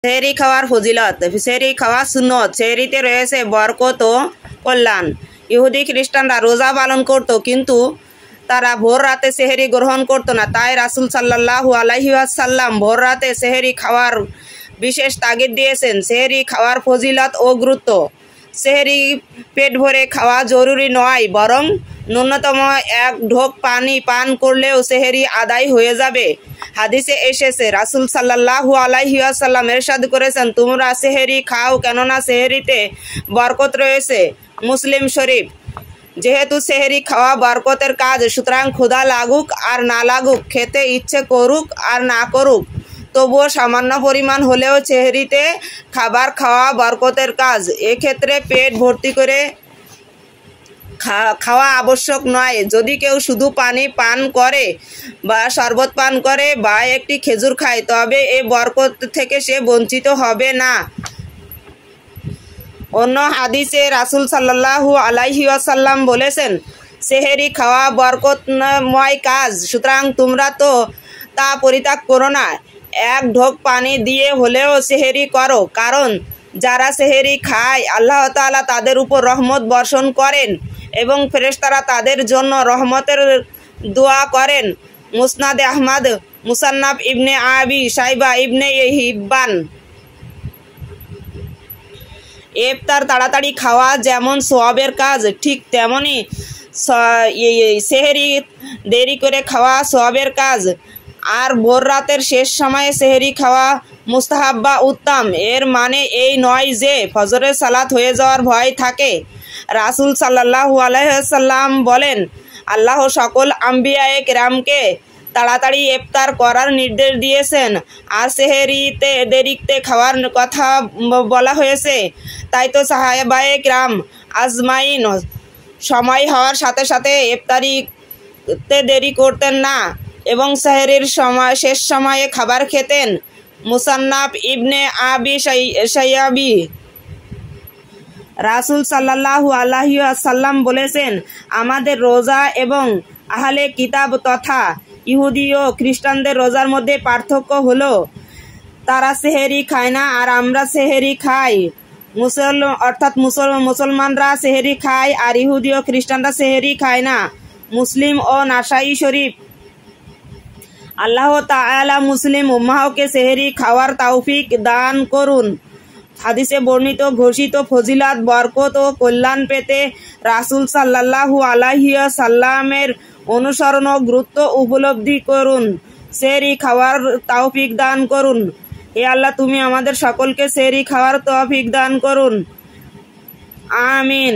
সেহরি খাওয়ার ফজিলত। সেহরি খাওয়া সুন্নত। সেহরিতে রয়েছে বরকত ও কল্যাণ। ইহুদি খ্রিস্টানরা রোজা পালন করত, কিন্তু তারা ভোর রাতে সেহরি গ্রহণ করত না। তাই রাসূল সাল্লাল্লাহু আলাইহি ওয়াসাল্লাম ভোর রাতে সেহরি খাওয়ার বিশেষ তাগিদ দিয়েছেন। সেহরি খাওয়ার ফজিলত ও গুরুত্ব। সেহরি পেট ভরে খাওয়া জরুরি নয়, বরং ন্যূনতম এক ঢোক পানি পান করলেও সেহরি আদায় হয়ে যাবে। হাদিসে এসেছে, রাসূল সাল্লাল্লাহু আলাইহি ওয়াসাল্লাম ইরশাদ করেছেন, তোমরা সেহরি খাও, কেননা সেহরিতে বরকত রয়েছে। মুসলিম শরীফ। যেহেতু সেহরি খাওয়া বরকতের কাজ, সুতরাং ক্ষুধা লাগুক আর না লাগুক, খেতে ইচ্ছে করুক আর না করুক, তবুও সামান্য পরিমাণ হলেও সেহরিতে খাবার খাওয়া বরকতের কাজ। এক্ষেত্রে পেট ভর্তি করে খাওয়া আবশ্যক নয়। যদি কেউ শুধু পানি পান করে বা শরবত পান করে বা একটি খেজুর খায়, তবে এই বরকত থেকে সে বঞ্চিত হবে না। অন্য হাদিসে রাসূল সাল্লাল্লাহু আলাইহি ওয়াসাল্লাম বলেছেন, সেহরি খাওয়া বরকতময় কাজ, সুতরাং তোমরা তো তা পরিত্যাগ করো না। এক ঢোক পানি দিয়ে হলেও সেহরি করো, কারণ যারা সেহরি খায় আল্লাহ তাআলা তাদের উপর রহমত বর্ষণ করেন এবং ফেরেশতারা তাদের জন্য রহমতের দোয়া করেন। মুসনাদে আহমদ, মুসান্নাফ ইবনে আবি শাইবা, ইবনে হিব্বান। ইফতার তাড়াতাড়ি খাওয়া যেমন সওয়াবের কাজ, ঠিক তেমনি সেহরি দেরি করে খাওয়া সওয়াবের কাজ। আর ভোর রাতের শেষ সময়ে সেহরি খাওয়া মুস্তাহাব বা উত্তম। এর মানে এই নয় যে ফজরের সালাত হয়ে যাওয়ার ভয় থাকে। রাসূল সাল্লাল্লাহু আলাইহি ওয়াসাল্লাম বলেন, আল্লাহ সকল আম্বিয়ায়ে কেরামকে তাড়াতাড়ি ইফতার করার নির্দেশ দিয়েছেন, আর সেহরিতে দেরিতে খাওয়ার কথা বলা হয়েছে। তাই তো সাহাবায়ে কেরাম আজমাইন সময় হওয়ার সাথে সাথে ইফতারিতে দেরি করতেন না এবং সেহরির শেষ সময়ে খাবার খেতেন। মুসান্নাফ ইবনে আবি শাইয়াবি। রাসূল সাল্লাল্লাহু আলাইহি ওয়াসাল্লাম বলেছেন, আমাদের রোজা এবং আহলে কিতাব তথা ইহুদি ও খ্রিস্টানদের রোজার মধ্যে পার্থক্য হলো, তারা সেহরি খায় না আর আমরা সেহরি খাই। মুসলমানরা সেহরি খায় আর ইহুদি ও খ্রিস্টানরা সেহরি খায় না। মুসলিম ও নাসাই শরীফ। আল্লাহ তাআলা মুসলিম উম্মাহকে সেহরি খাওয়ার তৌফিক দান করুন। হাদিসে বর্ণিত ঘোষিত ফজিলত, বরকত ও কল্যাণ পেতে রাসূল সাল্লাল্লাহু আলাইহি ওয়াসাল্লামের অনুসরণ ও গুরুত্ব উপলব্ধি করুন। সেহরি খাওয়ার তৌফিক দান করুন। হে আল্লাহ, তুমি আমাদের সকলকে সেহরি খাওয়ার তৌফিক দান করুন। আমিন।